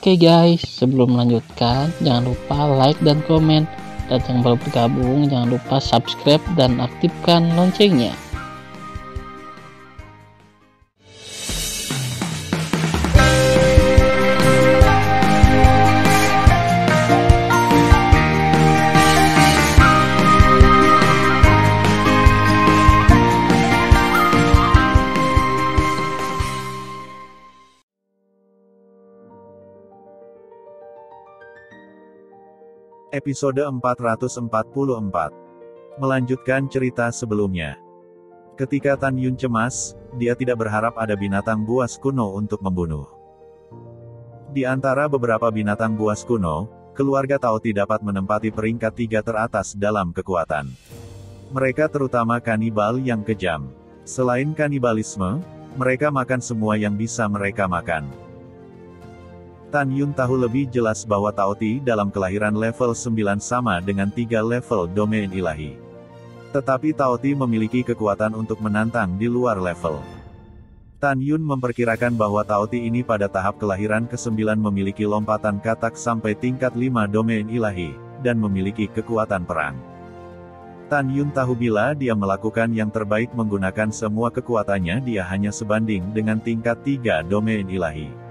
Oke guys, sebelum melanjutkan, jangan lupa like dan komen. Dan yang baru bergabung, jangan lupa subscribe dan aktifkan loncengnya. Episode 444. Melanjutkan cerita sebelumnya. Ketika Tan Yun cemas, dia tidak berharap ada binatang buas kuno untuk membunuh. Di antara beberapa binatang buas kuno, keluarga Taoti dapat menempati peringkat 3 teratas dalam kekuatan. Mereka terutama kanibal yang kejam. Selain kanibalisme, mereka makan semua yang bisa mereka makan. Tan Yun tahu lebih jelas bahwa Taoti dalam kelahiran level 9 sama dengan 3 level domain ilahi. Tetapi Taoti memiliki kekuatan untuk menantang di luar level. Tan Yun memperkirakan bahwa Taoti ini pada tahap kelahiran ke-9 memiliki lompatan katak sampai tingkat 5 domain ilahi, dan memiliki kekuatan perang. Tan Yun tahu bila dia melakukan yang terbaik menggunakan semua kekuatannya dia hanya sebanding dengan tingkat 3 domain ilahi.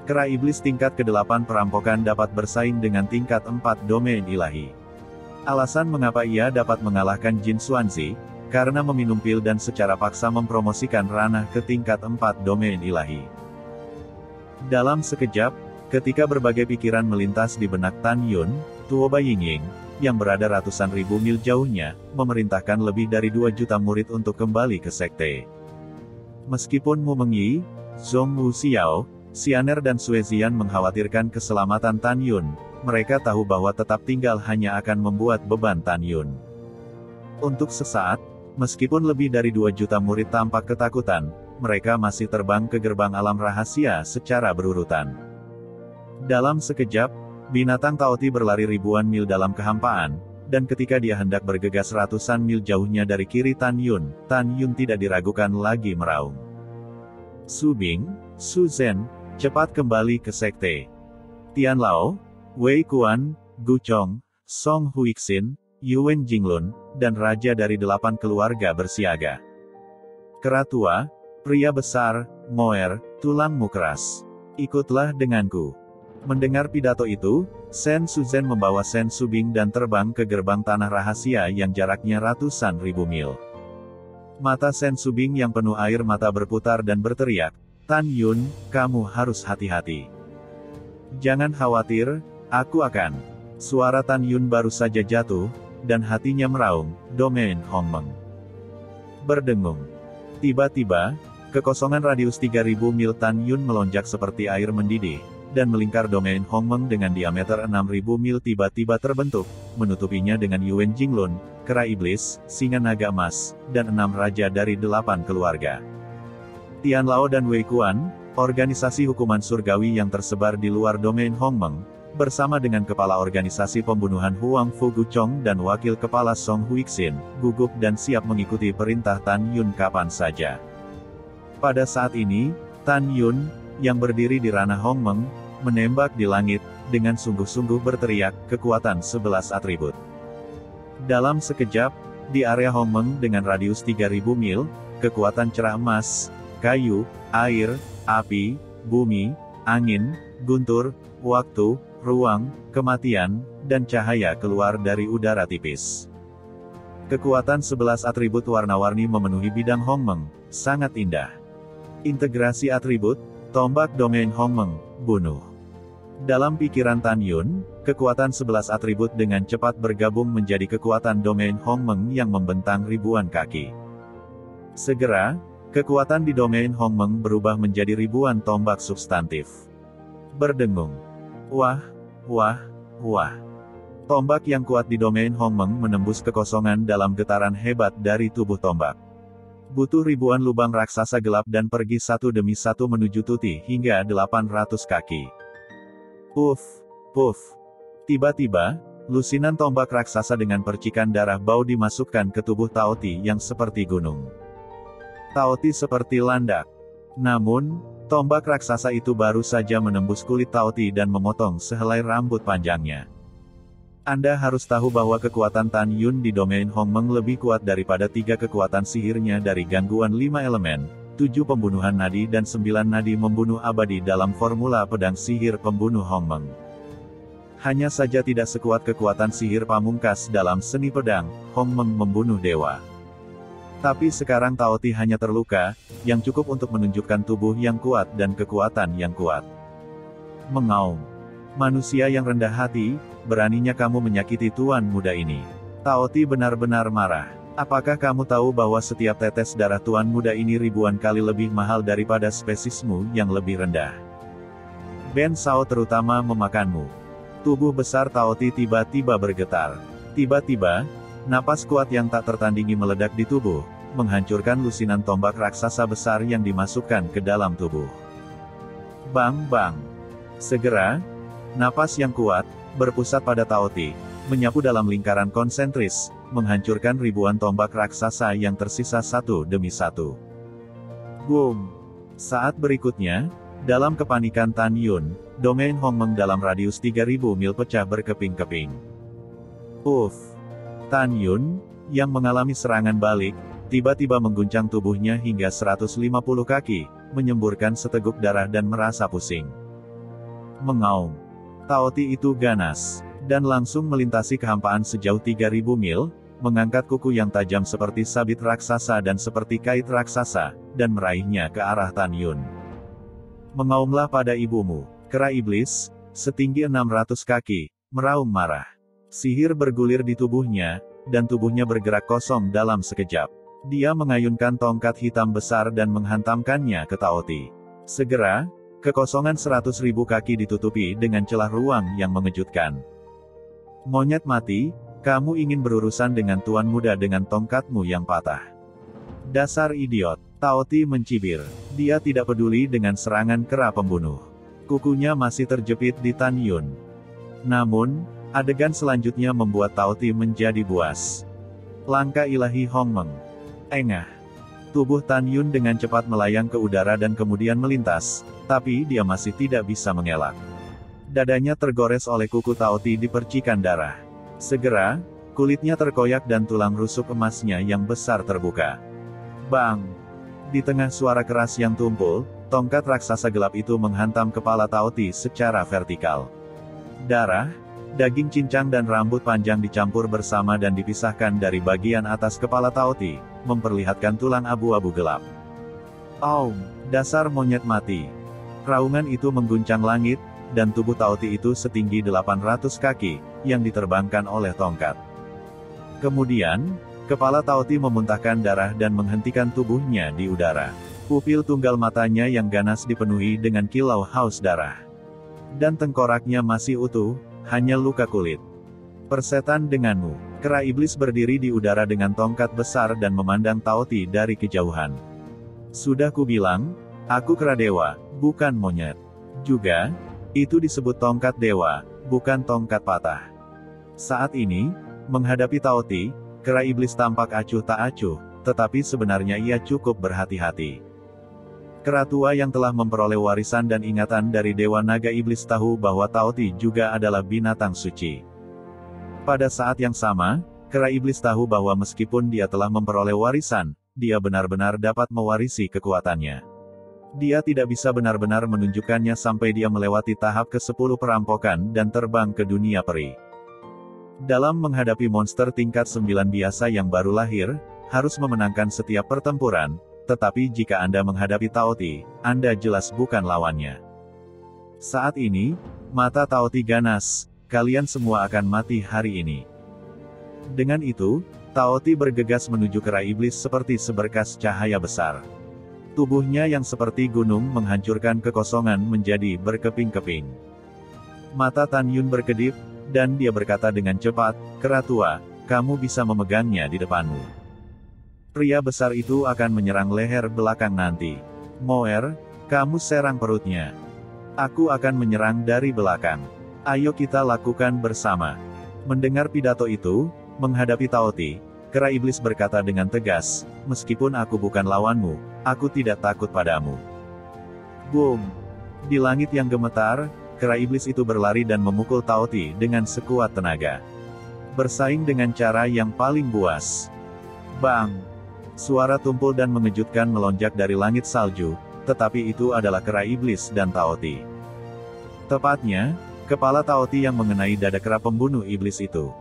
Kera iblis tingkat ke-8 perampokan dapat bersaing dengan tingkat 4 domain ilahi. Alasan mengapa ia dapat mengalahkan Jin Xuanzi, karena meminum pil dan secara paksa mempromosikan ranah ke tingkat 4 domain ilahi. Dalam sekejap, ketika berbagai pikiran melintas di benak Tan Yun, Tuo Baiying, yang berada ratusan ribu mil jauhnya, memerintahkan lebih dari 2 juta murid untuk kembali ke sekte. Meskipun Mu Mengyi, Zhong Wu Xiao, Xianer dan Suezian mengkhawatirkan keselamatan Tan Yun, mereka tahu bahwa tetap tinggal hanya akan membuat beban Tan Yun. Untuk sesaat, meskipun lebih dari 2 juta murid tampak ketakutan, mereka masih terbang ke gerbang alam rahasia secara berurutan. Dalam sekejap, binatang Taoti berlari ribuan mil dalam kehampaan, dan ketika dia hendak bergegas ratusan mil jauhnya dari kiri Tan Yun tidak diragukan lagi meraung. Su Bing, Su Zhen, cepat kembali ke sekte. Tian Lao, Wei Kuan, Gu Chong, Song Huixin, Yuan Jinglun, dan raja dari 8 keluarga bersiaga. Kera tua, pria besar, Moer, tulangmu keras. Ikutlah denganku. Mendengar pidato itu, Sen Suzhen membawa Sen Subing dan terbang ke gerbang tanah rahasia yang jaraknya ratusan ribu mil. Mata Sen Subing yang penuh air mata berputar dan berteriak, "Tan Yun, kamu harus hati-hati. Jangan khawatir, aku akan." Suara Tan Yun baru saja jatuh, dan hatinya meraung, domain Hongmeng. Berdengung. Tiba-tiba, kekosongan radius 3000 mil Tan Yun melonjak seperti air mendidih, dan melingkar domain Hongmeng dengan diameter 6000 mil tiba-tiba terbentuk, menutupinya dengan Yuan Jinglun, kera iblis, singa naga emas, dan 6 raja dari 8 keluarga. Tian Lao dan Wei Kuan, organisasi hukuman surgawi yang tersebar di luar domain Hongmeng, bersama dengan kepala organisasi pembunuhan Huang Fu Gu Chong dan wakil kepala Song Huixin, gugup dan siap mengikuti perintah Tan Yun kapan saja. Pada saat ini, Tan Yun, yang berdiri di ranah Hongmeng, menembak di langit, dengan sungguh-sungguh berteriak, kekuatan 11 atribut. Dalam sekejap, di area Hongmeng dengan radius 3000 mil, kekuatan cerah emas, kayu, air, api, bumi, angin, guntur, waktu, ruang, kematian, dan cahaya keluar dari udara tipis. Kekuatan 11 atribut warna-warni memenuhi bidang Hongmeng, sangat indah. Integrasi atribut, tombak domain Hongmeng, bunuh. Dalam pikiran Tan Yun, kekuatan 11 atribut dengan cepat bergabung menjadi kekuatan domain Hongmeng yang membentang ribuan kaki. Segera, kekuatan di domain Hongmeng berubah menjadi ribuan tombak substantif. Berdengung. Wah, wah, wah. Tombak yang kuat di domain Hongmeng menembus kekosongan dalam getaran hebat dari tubuh tombak. Butuh ribuan lubang raksasa gelap dan pergi satu demi satu menuju tuti hingga 800 kaki. Puff, puff. Tiba-tiba, lusinan tombak raksasa dengan percikan darah bau dimasukkan ke tubuh Taoti yang seperti gunung. Taoti seperti landak. Namun, Tombak raksasa itu baru saja menembus kulit Tao Ti dan memotong sehelai rambut panjangnya. Anda harus tahu bahwa kekuatan Tan Yun di domain Hongmeng lebih kuat daripada 3 kekuatan sihirnya dari gangguan 5 elemen, 7 pembunuhan nadi dan 9 nadi membunuh abadi dalam formula pedang sihir pembunuh Hongmeng. Hanya saja tidak sekuat kekuatan sihir pamungkas dalam seni pedang, Hongmeng membunuh dewa. Tapi sekarang Tao Ti hanya terluka, yang cukup untuk menunjukkan tubuh yang kuat dan kekuatan yang kuat. Mengaum. Manusia yang rendah hati, beraninya kamu menyakiti tuan muda ini. Tao Ti benar-benar marah. Apakah kamu tahu bahwa setiap tetes darah tuan muda ini ribuan kali lebih mahal daripada spesiesmu yang lebih rendah? Ben Sao terutama memakanmu. Tubuh besar Tao Ti tiba-tiba bergetar. Tiba-tiba, napas kuat yang tak tertandingi meledak di tubuh, menghancurkan lusinan tombak raksasa besar yang dimasukkan ke dalam tubuh. Bang bang. Segera, napas yang kuat, berpusat pada Tao Ti, menyapu dalam lingkaran konsentris, menghancurkan ribuan tombak raksasa yang tersisa satu demi satu. Boom. Saat berikutnya, dalam kepanikan Tan Yun, domain Hongmeng dalam radius 3000 mil pecah berkeping-keping. Uff. Tan Yun, yang mengalami serangan balik, tiba-tiba mengguncang tubuhnya hingga 150 kaki, menyemburkan seteguk darah dan merasa pusing. Mengaum. Tao Ti itu ganas, dan langsung melintasi kehampaan sejauh 3000 mil, mengangkat kuku yang tajam seperti sabit raksasa dan seperti kait raksasa, dan meraihnya ke arah Tan Yun. Mengaumlah pada ibumu, kera iblis, setinggi 600 kaki, meraung marah. Sihir bergulir di tubuhnya, dan tubuhnya bergerak kosong dalam sekejap. Dia mengayunkan tongkat hitam besar dan menghantamkannya ke Tao Ti. Segera, kekosongan 100.000 kaki ditutupi dengan celah ruang yang mengejutkan. Monyet mati, kamu ingin berurusan dengan tuan muda dengan tongkatmu yang patah. Dasar idiot, Tao Ti mencibir. Dia tidak peduli dengan serangan kera pembunuh. Kukunya masih terjepit di Tan Yun. Namun, adegan selanjutnya membuat Tao Ti menjadi buas. Langkah ilahi Hongmeng. Engah. Tubuh Tan Yun dengan cepat melayang ke udara dan kemudian melintas, tapi dia masih tidak bisa mengelak. Dadanya tergores oleh kuku Tao Ti di percikan darah. Segera, kulitnya terkoyak dan tulang rusuk emasnya yang besar terbuka. Bang! Di tengah suara keras yang tumpul, tongkat raksasa gelap itu menghantam kepala Tao Ti secara vertikal. Darah, daging cincang dan rambut panjang dicampur bersama dan dipisahkan dari bagian atas kepala Tao Ti, memperlihatkan tulang abu-abu gelap. Aum, dasar monyet mati. Raungan itu mengguncang langit, dan tubuh Tao Ti itu setinggi 800 kaki, yang diterbangkan oleh tongkat. Kemudian, kepala Tao Ti memuntahkan darah dan menghentikan tubuhnya di udara. Pupil tunggal matanya yang ganas dipenuhi dengan kilau haus darah. Dan tengkoraknya masih utuh, hanya luka kulit. Persetan denganmu. Kera iblis berdiri di udara dengan tongkat besar dan memandang Tao Ti dari kejauhan. Sudah kubilang, aku kera dewa, bukan monyet. Juga, itu disebut tongkat dewa, bukan tongkat patah. Saat ini, menghadapi Tao Ti, kera iblis tampak acuh tak acuh, tetapi sebenarnya ia cukup berhati-hati. Kera tua yang telah memperoleh warisan dan ingatan dari Dewa Naga Iblis tahu bahwa Tao Ti juga adalah binatang suci. Pada saat yang sama, kera iblis tahu bahwa meskipun dia telah memperoleh warisan, dia benar-benar dapat mewarisi kekuatannya. Dia tidak bisa benar-benar menunjukkannya sampai dia melewati tahap ke-10 perampokan dan terbang ke dunia peri. Dalam menghadapi monster tingkat 9 biasa yang baru lahir, harus memenangkan setiap pertempuran, tetapi jika Anda menghadapi Tao Ti, Anda jelas bukan lawannya. Saat ini, mata Tao Ti ganas, kalian semua akan mati hari ini. Dengan itu, Tao Ti bergegas menuju kera iblis seperti seberkas cahaya besar. Tubuhnya yang seperti gunung menghancurkan kekosongan menjadi berkeping-keping. Mata Tan Yun berkedip, dan dia berkata dengan cepat, "Kera tua, kamu bisa memegangnya di depanmu. Pria besar itu akan menyerang leher belakang nanti. Moer, kamu serang perutnya. Aku akan menyerang dari belakang. Ayo kita lakukan bersama." Mendengar pidato itu, menghadapi Tao Ti, kera iblis berkata dengan tegas, "Meskipun aku bukan lawanmu, aku tidak takut padamu." Boom! Di langit yang gemetar, kera iblis itu berlari dan memukul Tao Ti dengan sekuat tenaga. Bersaing dengan cara yang paling buas. Bang! Suara tumpul dan mengejutkan melonjak dari langit salju, tetapi itu adalah kera iblis dan Tao Ti. Tepatnya, kepala Tao Ti yang mengenai dada kera pembunuh iblis itu.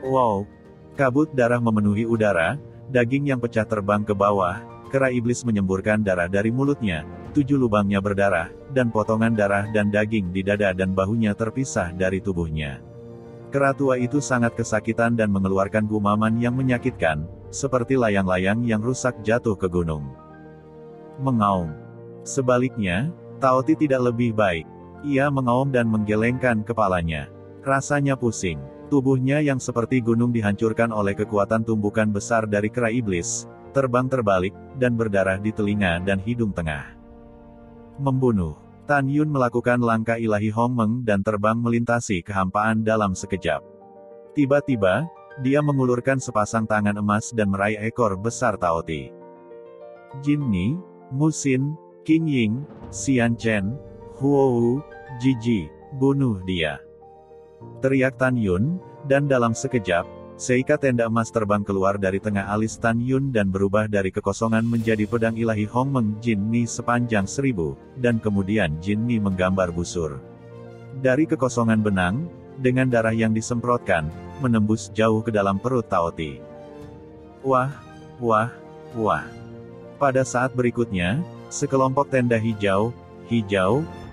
Wow! Kabut darah memenuhi udara, daging yang pecah terbang ke bawah, kera iblis menyemburkan darah dari mulutnya, 7 lubangnya berdarah, dan potongan darah dan daging di dada dan bahunya terpisah dari tubuhnya. Kera tua itu sangat kesakitan dan mengeluarkan gumaman yang menyakitkan, seperti layang-layang yang rusak jatuh ke gunung. Mengaum. Sebaliknya, Tao Ti tidak lebih baik. Ia mengaum dan menggelengkan kepalanya. Rasanya pusing. Tubuhnya yang seperti gunung dihancurkan oleh kekuatan tumbukan besar dari kera iblis, terbang terbalik, dan berdarah di telinga dan hidung tengah. Membunuh. Tan Yun melakukan langkah ilahi Hong Meng dan terbang melintasi kehampaan dalam sekejap. Tiba-tiba, dia mengulurkan sepasang tangan emas dan meraih ekor besar Tao Ti. Jin Ni, Mu Xin, Qing Ying, Xian Chen, Huo Wu, Ji, bunuh dia. Teriak Tan Yun, dan dalam sekejap, seika tenda emas terbang keluar dari tengah alis Tan Yun dan berubah dari kekosongan menjadi pedang ilahi Hong Meng Jin Ni sepanjang 1000, dan kemudian Jin Ni menggambar busur. Dari kekosongan benang, dengan darah yang disemprotkan, menembus jauh ke dalam perut Tao Ti. Wah, wah, wah. Pada saat berikutnya, sekelompok tenda hijau,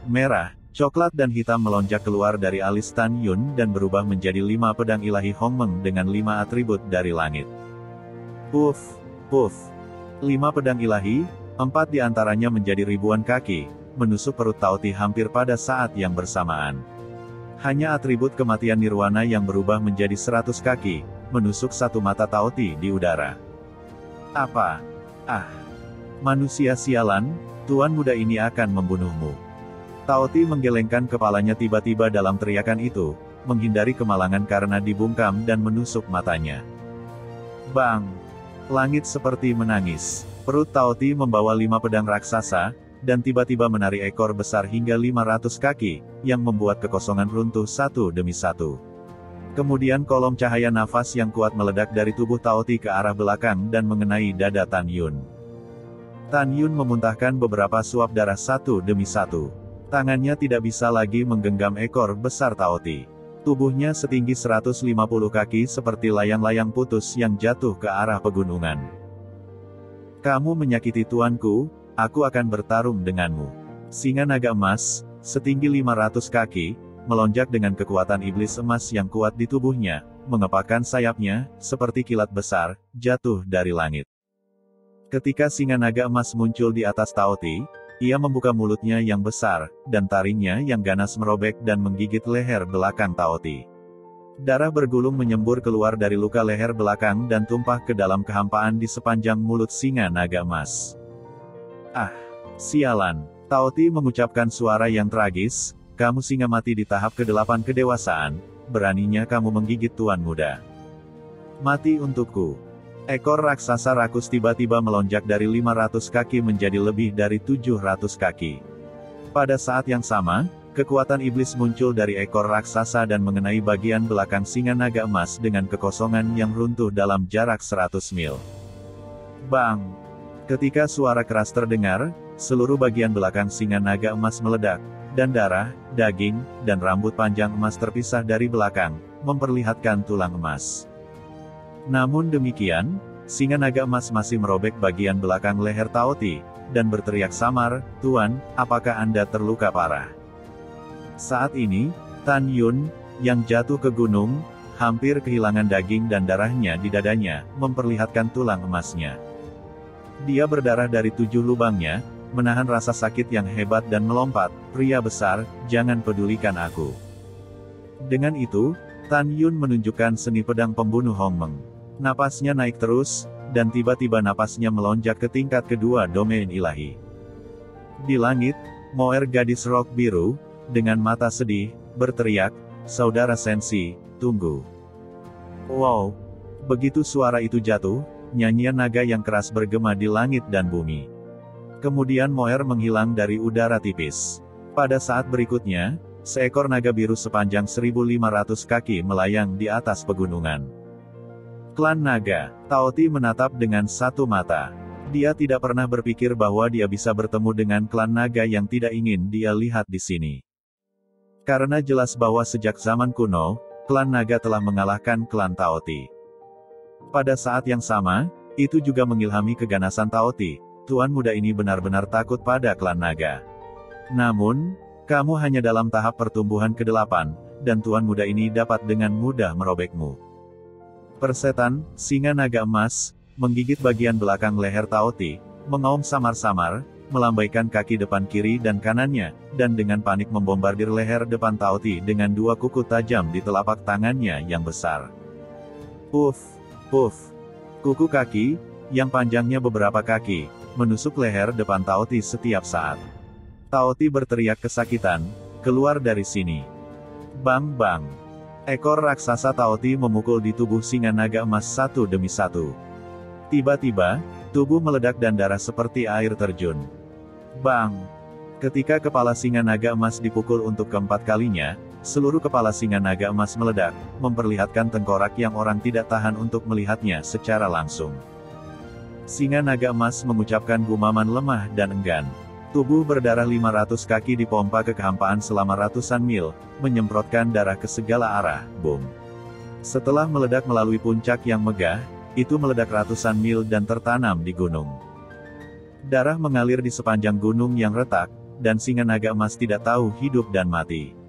merah, coklat dan hitam melonjak keluar dari alis Tan Yun dan berubah menjadi 5 pedang ilahi Hong Meng dengan 5 atribut dari langit. Puff, puff. 5 pedang ilahi, 4 diantaranya menjadi ribuan kaki, menusuk perut Tao Ti hampir pada saat yang bersamaan. Hanya atribut kematian nirwana yang berubah menjadi 100 kaki, menusuk satu mata Tao Ti di udara. Apa? Ah! Manusia sialan, tuan muda ini akan membunuhmu. Tao Ti menggelengkan kepalanya tiba-tiba dalam teriakan itu, menghindari kemalangan karena dibungkam dan menusuk matanya. Bang! Langit seperti menangis. Perut Tao Ti membawa 5 pedang raksasa, dan tiba-tiba menarik ekor besar hingga 500 kaki, yang membuat kekosongan runtuh satu demi satu. Kemudian kolom cahaya nafas yang kuat meledak dari tubuh Tao Ti ke arah belakang dan mengenai dada Tan Yun. Tan Yun memuntahkan beberapa suap darah satu demi satu. Tangannya tidak bisa lagi menggenggam ekor besar Tao Ti. Tubuhnya setinggi 150 kaki seperti layang-layang putus yang jatuh ke arah pegunungan. Kamu menyakiti tuanku, aku akan bertarung denganmu. Singa naga emas, setinggi 500 kaki, melonjak dengan kekuatan iblis emas yang kuat di tubuhnya, mengepakkan sayapnya, seperti kilat besar, jatuh dari langit. Ketika singa naga emas muncul di atas Tao Ti, ia membuka mulutnya yang besar, dan taringnya yang ganas merobek dan menggigit leher belakang Tao Ti. Darah bergulung menyembur keluar dari luka leher belakang dan tumpah ke dalam kehampaan di sepanjang mulut singa naga emas. Ah! Sialan! Tao Ti mengucapkan suara yang tragis, kamu singa mati di tahap ke-8 kedewasaan, beraninya kamu menggigit tuan muda. Mati untukku. Ekor raksasa rakus tiba-tiba melonjak dari 500 kaki menjadi lebih dari 700 kaki. Pada saat yang sama, kekuatan iblis muncul dari ekor raksasa dan mengenai bagian belakang singa naga emas dengan kekosongan yang runtuh dalam jarak 100 mil. Bang! Ketika suara keras terdengar, seluruh bagian belakang singa naga emas meledak, dan darah, daging, dan rambut panjang emas terpisah dari belakang, memperlihatkan tulang emas. Namun demikian, singa naga emas masih merobek bagian belakang leher Tao Ti, dan berteriak samar, "Tuan, apakah Anda terluka parah?" Saat ini, Tan Yun, yang jatuh ke gunung, hampir kehilangan daging dan darahnya di dadanya, memperlihatkan tulang emasnya. Dia berdarah dari 7 lubangnya, menahan rasa sakit yang hebat dan melompat, "Pria besar, jangan pedulikan aku." Dengan itu, Tan Yun menunjukkan seni pedang pembunuh Hong Meng. Napasnya naik terus, dan tiba-tiba napasnya melonjak ke tingkat kedua domain ilahi. Di langit, Moer gadis rok biru, dengan mata sedih, berteriak, "Saudara Sensi, tunggu." Wow! Begitu suara itu jatuh, nyanyian naga yang keras bergema di langit dan bumi. Kemudian Moer menghilang dari udara tipis. Pada saat berikutnya, seekor naga biru sepanjang 1.500 kaki melayang di atas pegunungan. Klan Naga, Taoti menatap dengan satu mata. Dia tidak pernah berpikir bahwa dia bisa bertemu dengan klan naga yang tidak ingin dia lihat di sini. Karena jelas bahwa sejak zaman kuno, klan naga telah mengalahkan klan Taoti. Pada saat yang sama, itu juga mengilhami keganasan Taoti. Tuan muda ini benar-benar takut pada klan naga. Namun, kamu hanya dalam tahap pertumbuhan ke-8, dan tuan muda ini dapat dengan mudah merobekmu. Persetan, singa naga emas, menggigit bagian belakang leher Taoti, mengaum samar-samar, melambaikan kaki depan kiri dan kanannya, dan dengan panik membombardir leher depan Taoti dengan dua kuku tajam di telapak tangannya yang besar. Puff, puff. Kuku kaki, yang panjangnya beberapa kaki, menusuk leher depan Taoti setiap saat. Taoti berteriak kesakitan, keluar dari sini. Bang bang. Ekor raksasa Taoti memukul di tubuh singa naga emas satu demi satu. Tiba-tiba, tubuh meledak dan darah seperti air terjun. Bang! Ketika kepala singa naga emas dipukul untuk keempat kalinya, seluruh kepala singa naga emas meledak, memperlihatkan tengkorak yang orang tidak tahan untuk melihatnya secara langsung. Singa naga emas mengucapkan gumaman lemah dan enggan. Tubuh berdarah 500 kaki dipompa ke kehampaan selama ratusan mil, menyemprotkan darah ke segala arah, boom. Setelah meledak melalui puncak yang megah, itu meledak ratusan mil dan tertanam di gunung. Darah mengalir di sepanjang gunung yang retak, dan singa naga emas tidak tahu hidup dan mati.